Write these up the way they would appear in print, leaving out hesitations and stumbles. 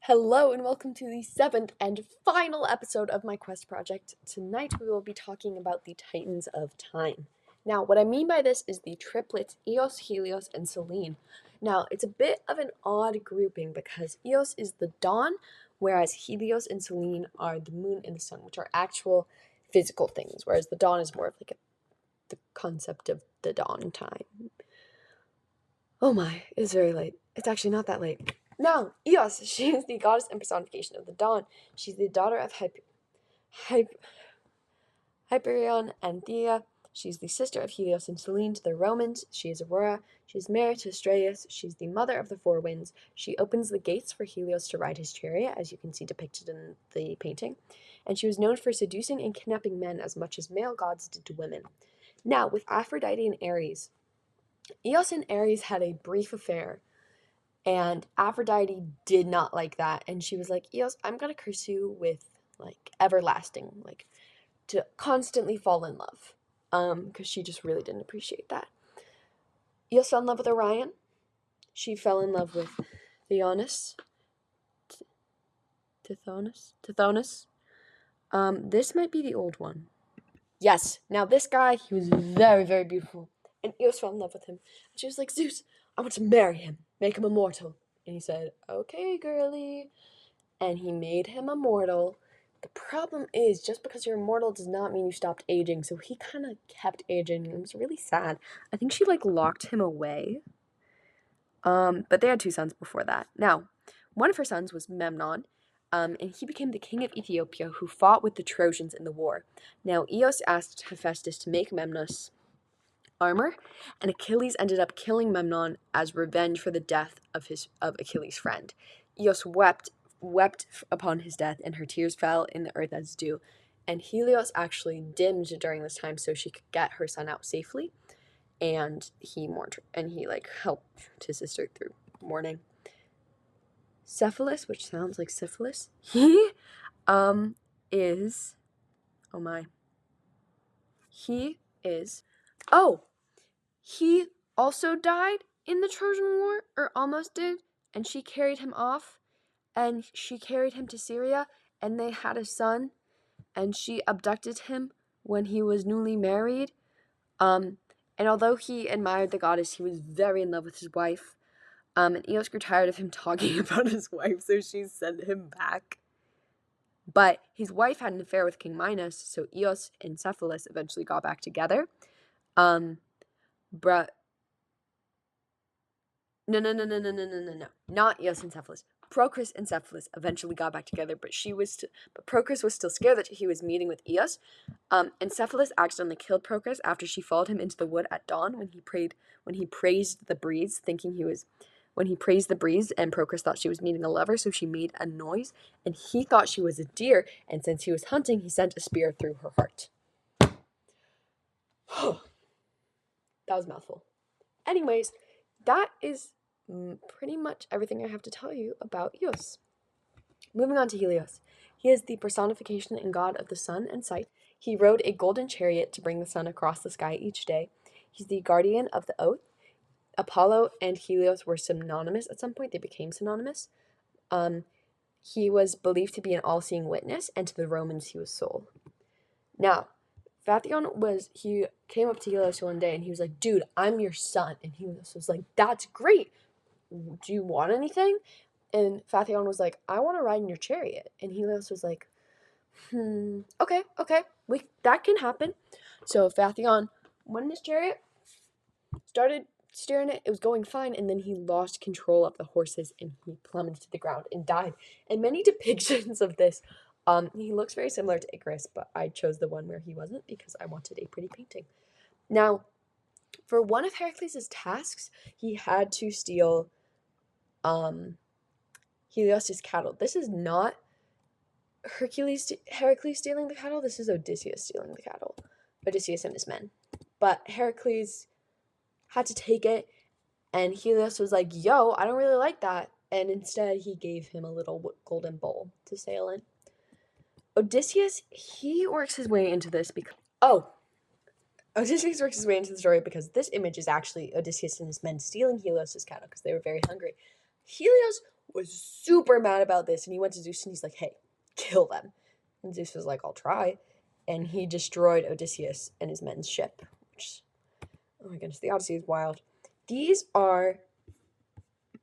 Hello and welcome to the 7th and final episode of my quest project. Tonight we will be talking about the Titans of Time. Now, what I mean by this is the triplets Eos, Helios, and Selene. Now, it's a bit of an odd grouping because Eos is the dawn, whereas Helios and Selene are the moon and the sun, which are actual physical things, whereas the dawn is more of like the concept of the dawn time. Oh my, it's very late. It's actually not that late. No, Eos, she is the goddess and personification of the dawn. She's the daughter of Hyperion and Thea. She's the sister of Helios and Selene to the Romans. She is Aurora. She's married to Astraeus. She's the mother of the four winds. She opens the gates for Helios to ride his chariot, as you can see depicted in the painting. And she was known for seducing and kidnapping men as much as male gods did to women. Now, with Aphrodite and Ares, Eos and Ares had a brief affair. And Aphrodite did not like that. And she was like, Eos, I'm going to curse you with, everlasting, to constantly fall in love. Because she just really didn't appreciate that. Eos fell in love with Orion. She fell in love with Tithonus. This might be the old one. Yes. Now, this guy, he was very, very beautiful. And Eos fell in love with him. And she was like, Zeus, I want to marry him. Make him immortal. And he said, okay, girly. And he made him immortal. The problem is, just because you're immortal does not mean you stopped aging. So he kind of kept aging. It was really sad. I think she, locked him away. But they had 2 sons before that. Now, one of her sons was Memnon. And he became the king of Ethiopia, who fought with the Trojans in the war. Now, Eos asked Hephaestus to make Memnos armor, and Achilles ended up killing Memnon as revenge for the death of Achilles' friend. Eos wept upon his death, and her tears fell in the earth as dew. And Helios actually dimmed during this time so she could get her son out safely, and he mourned her, and he helped his sister through mourning. Cephalus, which sounds like syphilis, he is he also died in the Trojan War, or almost did, and she carried him off, and she carried him to Syria, and they had a son, and she abducted him when he was newly married. And although he admired the goddess, he was very in love with his wife. And Eos grew tired of him talking about his wife, so she sent him back. But his wife had an affair with King Minos, so Eos and Cephalus eventually got back together. No. Not Eos and Cephalus. Procris and Cephalus eventually got back together, but Procris was still scared that he was meeting with Eos. And Cephalus accidentally killed Procris after she followed him into the wood at dawn when he praised the breeze, and Procris thought she was meeting a lover, so she made a noise, and he thought she was a deer, and since he was hunting, he sent a spear through her heart. That was a mouthful. Anyways, that is pretty much everything I have to tell you about Eos. Moving on to Helios. He is the personification and god of the sun and sight. He rode a golden chariot to bring the sun across the sky each day. He's the guardian of the oath. Apollo and Helios were synonymous at some point. They became synonymous. He was believed to be an all-seeing witness, and to the Romans he was Sol. Now, he came up to Helios one day and he was like, dude, I'm your son. And Helios was like, that's great. Do you want anything? And Phaethon was like, I want to ride in your chariot. And Helios was like, okay, that can happen. So Phaethon went in his chariot, started steering it. It was going fine, and then he lost control of the horses and he plummeted to the ground and died. And many depictions of this, he looks very similar to Icarus, but I chose the one where he wasn't because I wanted a pretty painting. Now, for one of Heracles' tasks, he had to steal Helios' cattle. This is not Heracles stealing the cattle. This is Odysseus stealing the cattle. Odysseus and his men. But Heracles had to take it, and Helios was like, yo, I don't really like that. And instead, he gave him a little golden bowl to sail in. Odysseus, he works his way into this because... Odysseus works his way into the story because this image is actually Odysseus and his men stealing Helios' cattle because they were very hungry. Helios was super mad about this, and he went to Zeus and he's like, hey, kill them. And Zeus was like, I'll try. And he destroyed Odysseus and his men's ship, which, oh my goodness, the Odyssey is wild. These are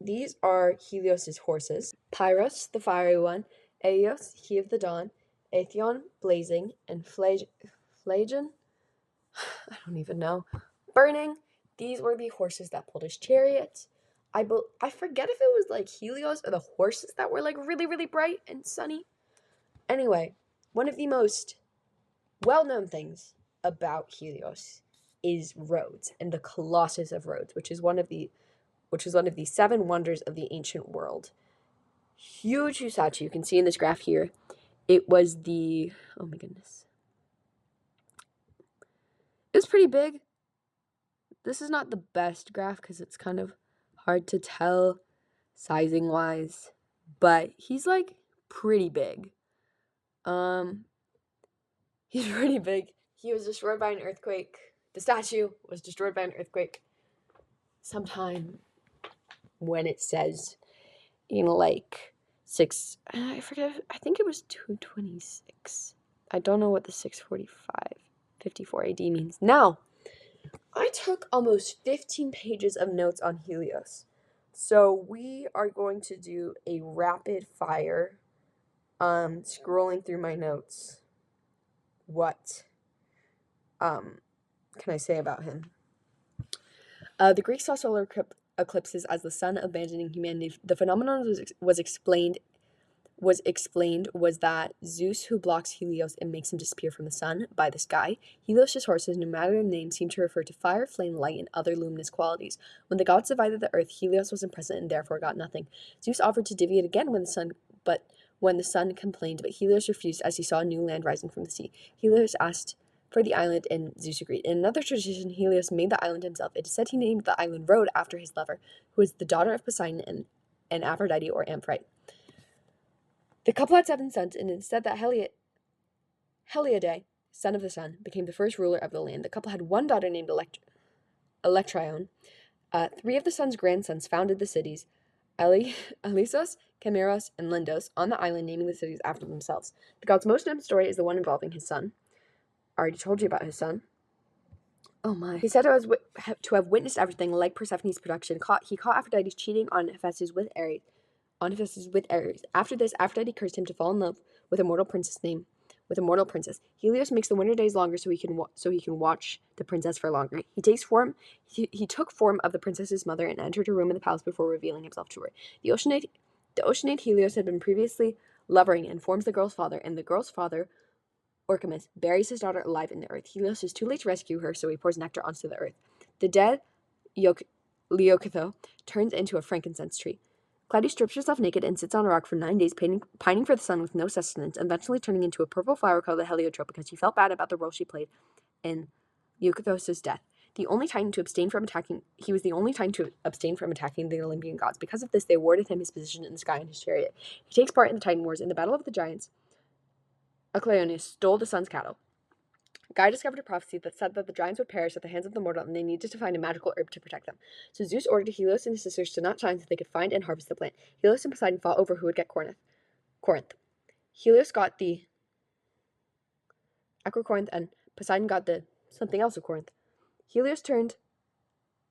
Helios's horses: Pyrrhus, the fiery one; Aeos, he of the dawn; Aethon, blazing; and Phlegon, I don't even know, burning. These were the horses that pulled his chariot. I forget if it was like Helios or the horses that were like really, really bright and sunny. Anyway, one of the most well-known things about Helios is Rhodes and the Colossus of Rhodes, which is one of the seven wonders of the ancient world. Huge statue. You can see in this graph here. It was oh my goodness. It was pretty big. This is not the best graph because it's kind of hard to tell sizing wise, but he's like pretty big. He's pretty big. He was destroyed by an earthquake. The statue was destroyed by an earthquake sometime when it says, like I forget, I think it was 226. I don't know what the 645-54 AD means. Now, I took almost 15 pages of notes on Helios. So we are going to do a rapid fire, scrolling through my notes. What can I say about him? The Greeks saw solar eclipses as the sun abandoning humanity. The phenomenon was explained was that Zeus, who blocks Helios and makes him disappear from the sun by the sky. Helios' horses, no matter their name, seem to refer to fire, flame, light, and other luminous qualities. When the gods divided the earth, Helios wasn't present and therefore got nothing. Zeus offered to divvy it again when the sun complained, but Helios refused as he saw a new land rising from the sea. Helios asked for the island, and Zeus agreed. In another tradition, Helios made the island himself. It is said he named the island Rhode after his lover, who was the daughter of Poseidon and Aphrodite or Amphitrite. The couple had 7 sons, and it is said that Heliade, son of the sun, became the first ruler of the land. The couple had one daughter named Electryon. 3 of the son's grandsons founded the cities, Alissos, Chimeros, and Lindos, on the island, naming the cities after themselves. The god's most known story is the one involving his son. I already told you about his son. Oh my. He said to have witnessed everything, like Persephone's production. He caught Aphrodite cheating on Hephaestus with Ares. After this, Aphrodite cursed him to fall in love with a mortal princess. Helios makes the winter days longer so he can watch the princess for longer. He took form of the princess's mother and entered her room in the palace before revealing himself to her. The Oceanate Helios had been previously lovering and informs the girl's father, and the girl's father, Orcamus, buries his daughter alive in the earth. Helios is too late to rescue her, so he pours nectar onto the earth. The dead Leokitho turns into a frankincense tree. Clyde strips herself naked and sits on a rock for 9 days, pining for the sun with no sustenance, eventually turning into a purple flower called the heliotrope because she felt bad about the role she played in Leucithos' death. He was the only Titan to abstain from attacking the Olympian gods. Because of this, they awarded him his position in the sky in his chariot. He takes part in the Titan Wars. In the Battle of the Giants, Acleonius stole the sun's cattle. Guy discovered a prophecy that said that the giants would perish at the hands of the mortal, and they needed to find a magical herb to protect them. So Zeus ordered Helios and his sisters to not shine so they could find and harvest the plant. Helios and Poseidon fought over who would get Corinth. Helios got the Acrocorinth, and Poseidon got the something else of Corinth. Helios turned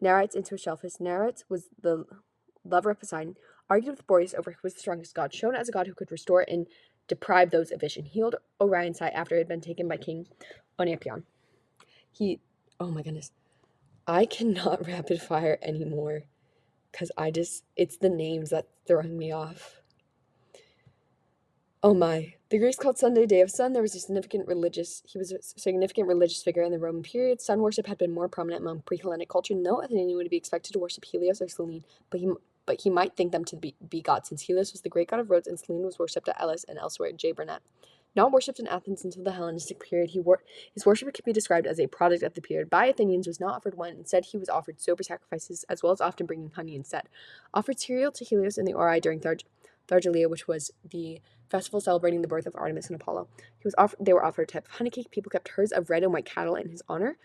Nereids into a shellfish. Nereids was the lover of Poseidon, argued with Boreas over who was the strongest god, shown as a god who could restore and deprive those of vision. Healed Orion's sight after it had been taken by King Onepion. Oh my goodness. I cannot rapid fire anymore because it's the names that throwing me off. Oh my. The Greeks called Sunday Day of Sun. He was a significant religious figure in the Roman period. Sun worship had been more prominent among pre-Hellenic culture. No Athenian would be expected to worship Helios or Selene, but he might think them to be gods, since Helios was the great god of Rhodes and Selene was worshipped at Elis and elsewhere at J. Burnett. Not worshipped in Athens until the Hellenistic period, his worship could be described as a product of the period. By Athenians was not offered wine. Instead, he was offered sober sacrifices, as well as often bringing honey instead. Offered cereal to Helios in the Ori during Thargelia, which was the festival celebrating the birth of Artemis and Apollo. They were offered a type of honey cake. People kept herds of red and white cattle in his honor.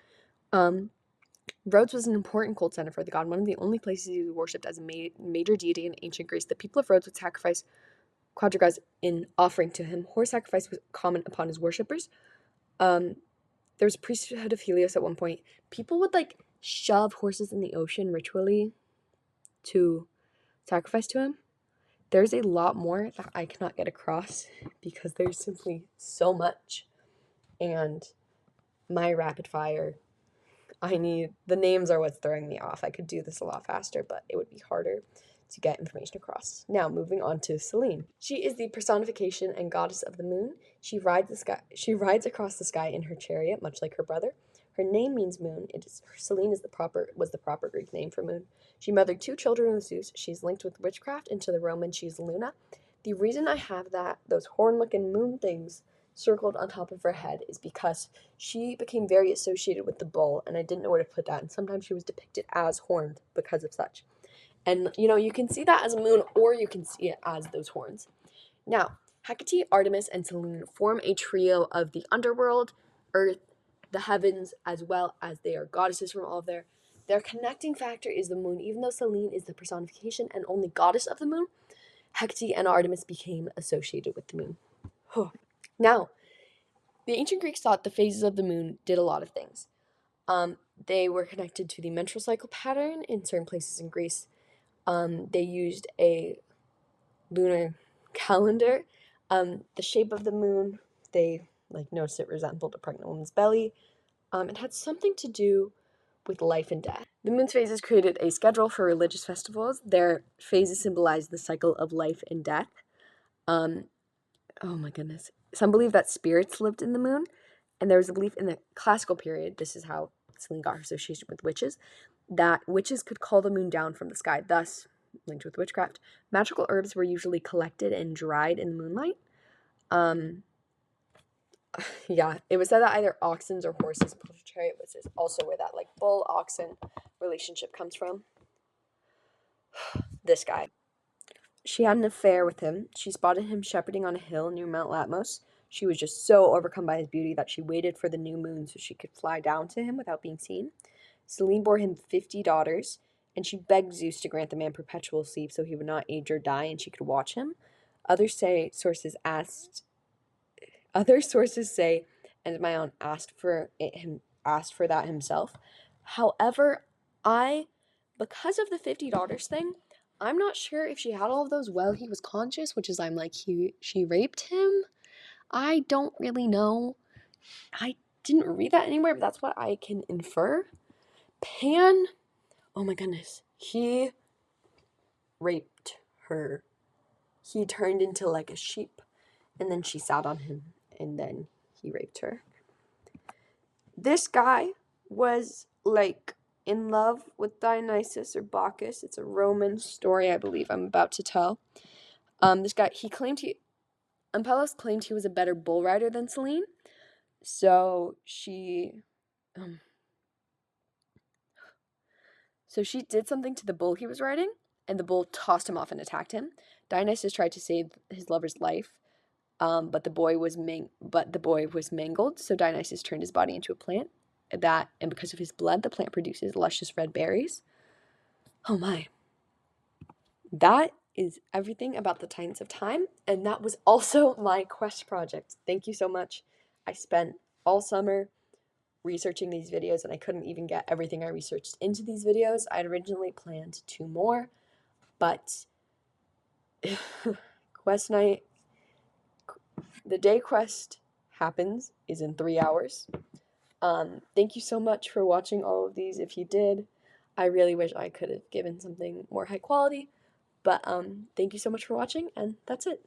Rhodes was an important cult center for the god, one of the only places he was worshipped as a major deity in ancient Greece. The people of Rhodes would sacrifice quadrigas in offering to him. Horse sacrifice was common upon his worshippers. There was a priesthood of Helios at one point. People would like shove horses in the ocean ritually to sacrifice to him. There's a lot more that I cannot get across because there's simply so much. And my rapid fire, the names are what's throwing me off. I could do this a lot faster, but it would be harder to get information across. Now, moving on to Selene. She is the personification and goddess of the moon. She rides across the sky in her chariot, much like her brother. Her name means moon. Selene was the proper Greek name for moon. She mothered 2 children with Zeus. She's linked with witchcraft, and to the Romans, she's Luna. The reason I have those horn-looking moon things circled on top of her head is because she became very associated with the bull, and I didn't know where to put that, and sometimes she was depicted as horned because of such. And, you can see that as a moon, or you can see it as those horns. Now, Hecate, Artemis, and Selene form a trio of the underworld, earth, the heavens, as well as they are goddesses from all of there. Their connecting factor is the moon. Even though Selene is the personification and only goddess of the moon, Hecate and Artemis became associated with the moon. Now, the ancient Greeks thought the phases of the moon did a lot of things. They were connected to the menstrual cycle pattern in certain places in Greece. They used a lunar calendar. The shape of the moon, they noticed it resembled a pregnant woman's belly. It had something to do with life and death. The moon's phases created a schedule for religious festivals. Their phases symbolized the cycle of life and death. Oh my goodness. Some believe that spirits lived in the moon, and there was a belief in the classical period, this is how Selene got her association with witches, that witches could call the moon down from the sky, thus linked with witchcraft. Magical herbs were usually collected and dried in the moonlight. Yeah, it was said that either oxen or horses pulled a chariot, which is also where that bull-oxen relationship comes from. This guy. She had an affair with him. She spotted him shepherding on a hill near Mount Latmos. She was just so overcome by his beauty that she waited for the new moon so she could fly down to him without being seen. Selene bore him 50 daughters, and she begged Zeus to grant the man perpetual sleep so he would not age or die and she could watch him. Other sources say, and my aunt asked for that himself. However, because of the 50 daughters thing, I'm not sure if she had all of those while he was conscious, which is she raped him. I don't really know. I didn't read that anywhere, but that's what I can infer. Pan, oh my goodness, he raped her. He turned into a sheep, and then she sat on him, and then he raped her. This guy was in love with Dionysus or Bacchus. It's a Roman story, I believe I'm about to tell. This guy, Ampelos claimed he was a better bull rider than Selene. So she did something to the bull he was riding, and the bull tossed him off and attacked him. Dionysus tried to save his lover's life, but the boy was mangled. So Dionysus turned his body into a plant. And because of his blood, the plant produces luscious red berries. Oh my. That is everything about the Titans of Time, and that was also my quest project. Thank you so much. I spent all summer researching these videos, and I couldn't even get everything I researched into these videos. I had originally planned 2 more, but quest night, the day quest happens, is in 3 hours. Thank you so much for watching all of these. If you did, I really wish I could have given something more high quality, but thank you so much for watching, and that's it.